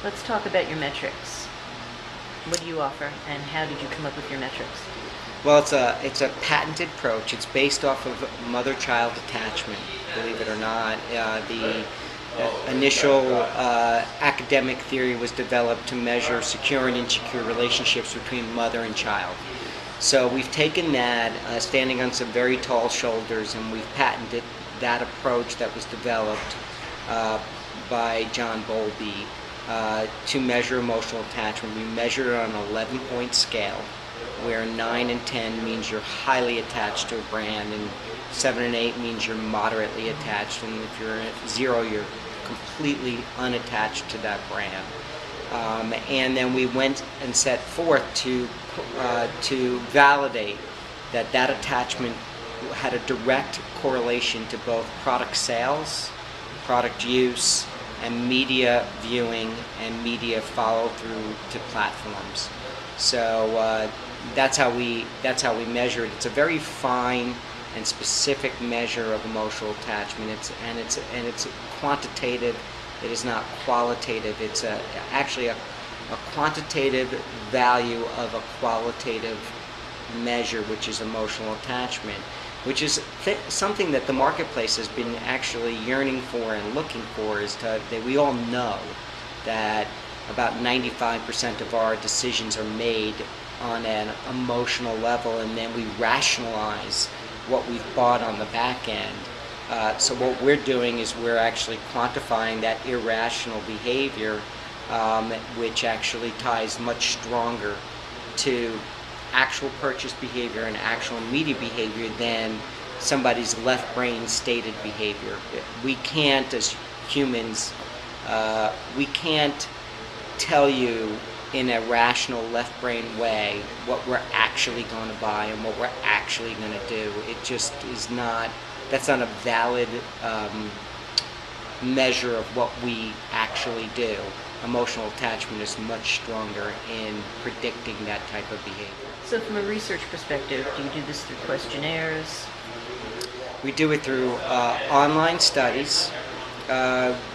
Let's talk about your metrics. What do you offer, and how did you come up with your metrics? Well, it's a patented approach. It's based off of mother-child attachment, believe it or not. The initial academic theory was developed to measure secure and insecure relationships between mother and child. So we've taken that, standing on some very tall shoulders, and we've patented that approach that was developed by John Bowlby to measure emotional attachment. We measure it on an 11-point scale, where 9 and 10 means you're highly attached to a brand, and 7 and 8 means you're moderately attached, and if you're at 0, you're completely unattached to that brand. And then we went and set forth to validate that attachment had a direct correlation to both product sales, product use, and media viewing and media follow through to platforms. So that's how we measure it. It's a very fine and specific measure of emotional attachment. It's quantitative. It is not qualitative. It's actually a quantitative value of a qualitative measure, which is emotional attachment, which is something that the marketplace has been actually yearning for and looking for. That we all know that about 95% of our decisions are made on an emotional level, and then we rationalize what we've bought on the back end. So what we're doing is we're actually quantifying that irrational behavior, which actually ties much stronger to actual purchase behavior and actual media behavior than somebody's left brain stated behavior. We can't, as humans, we can't tell you in a rational left brain way what we're actually going to buy and what we're actually going to do. It just is not, that's not a valid measure of what we actually do. Emotional attachment is much stronger in predicting that type of behavior. So from a research perspective, do you do this through questionnaires? We do it through online studies,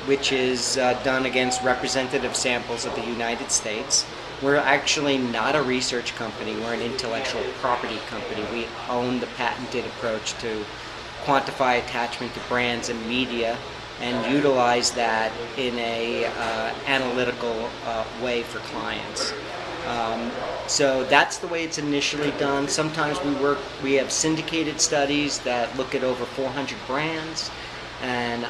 which is done against representative samples of the United States. We're actually not a research company, we're an intellectual property company. We own the patented approach to quantify attachment to brands and media and utilize that in a analytical way for clients. So that's the way it's initially done. Sometimes we have syndicated studies that look at over 400 brands and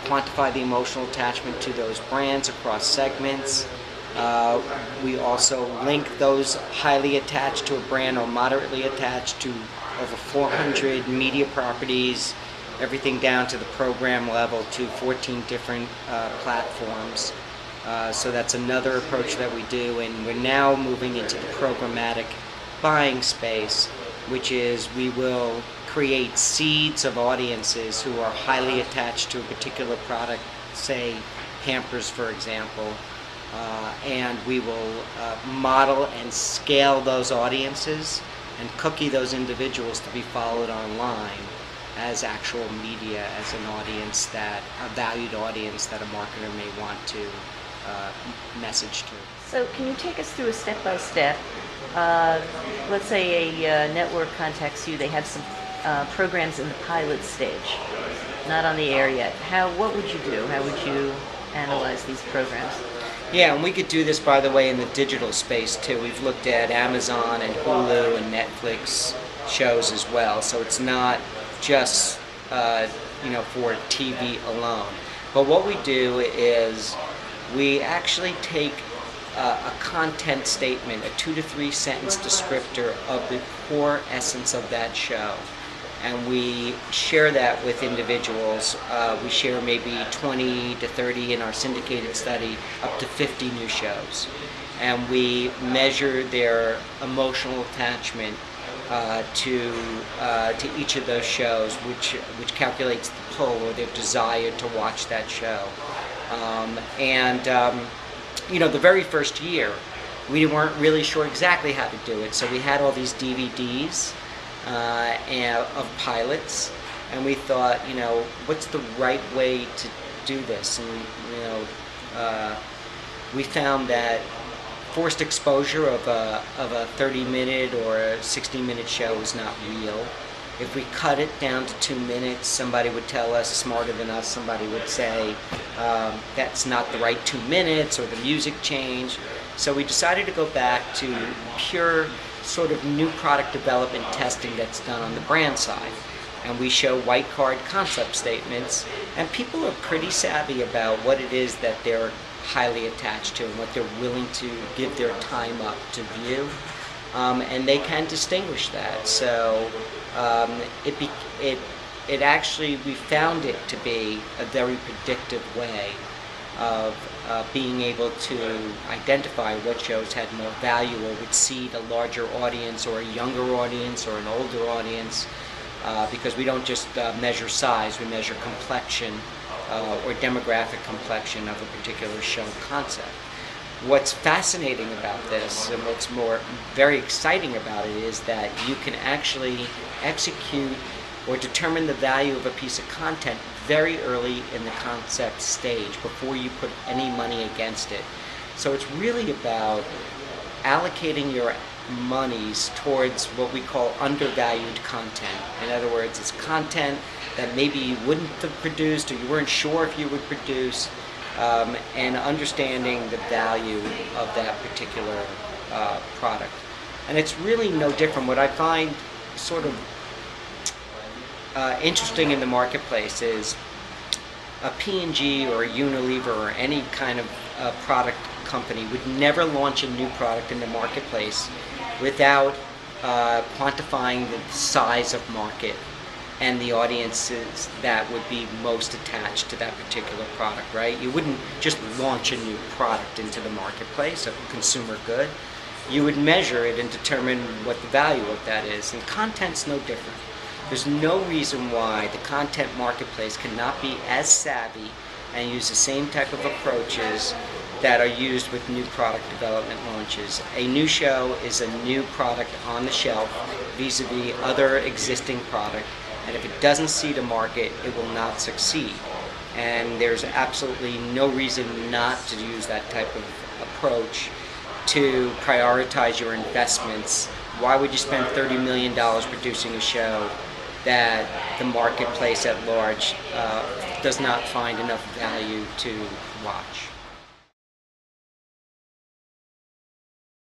quantify the emotional attachment to those brands across segments. We also link those highly attached to a brand or moderately attached to over 400 media properties, everything down to the program level to 14 different platforms. So that's another approach that we do, and we're now moving into the programmatic buying space, which is we will create seeds of audiences who are highly attached to a particular product, say Pampers, for example, and we will model and scale those audiences and cookie those individuals to be followed online as actual media, as an audience that, a valued audience that a marketer may want to message to. So can you take us through a step-by-step? Let's say a network contacts you, they have some programs in the pilot stage, not on the air yet. What would you do? How would you analyze these programs? Yeah, and we could do this, by the way, in the digital space too. We've looked at Amazon and Hulu and Netflix shows as well, so it's not just for TV alone. But what we do is we actually take a content statement, a 2 to 3 sentence descriptor of the core essence of that show, and we share that with individuals. We share maybe 20 to 30 in our syndicated study, up to 50 new shows, and we measure their emotional attachment to each of those shows, which calculates the pull or their desire to watch that show. The very first year, we weren't really sure exactly how to do it, so we had all these DVDs of pilots, and we thought, what's the right way to do this? And we found that forced exposure of a 30-minute or a 60-minute show is not real. If we cut it down to 2 minutes, somebody would tell us, smarter than us, somebody would say that's not the right 2 minutes, or the music changed. So we decided to go back to pure sort of new product development testing that's done on the brand side. And we show white card concept statements, and people are pretty savvy about what it is that they're highly attached to and what they're willing to give their time up to view. And they can distinguish that. So it actually, we found it to be a very predictive way of being able to identify what shows had more value or would seed a larger audience or a younger audience or an older audience, because we don't just measure size, we measure complexion or demographic complexion of a particular show concept. What's fascinating about this, and what's very exciting about it, is that you can actually execute or determine the value of a piece of content very early in the concept stage before you put any money against it. So it's really about allocating your monies towards what we call undervalued content. In other words, it's content that maybe you wouldn't have produced or you weren't sure if you would produce, and understanding the value of that particular product. And it's really no different. What I find sort of interesting in the marketplace is a P&G or a Unilever or any kind of product company would never launch a new product in the marketplace without quantifying the size of market and the audiences that would be most attached to that particular product, right? You wouldn't just launch a new product into the marketplace, a consumer good. You would measure it and determine what the value of that is. And content's no different. There's no reason why the content marketplace cannot be as savvy and use the same type of approaches that are used with new product development launches. A new show is a new product on the shelf vis-a-vis other existing product, and if it doesn't seed a market, it will not succeed. And there's absolutely no reason not to use that type of approach to prioritize your investments. Why would you spend $30 million producing a show that the marketplace at large does not find enough value to watch?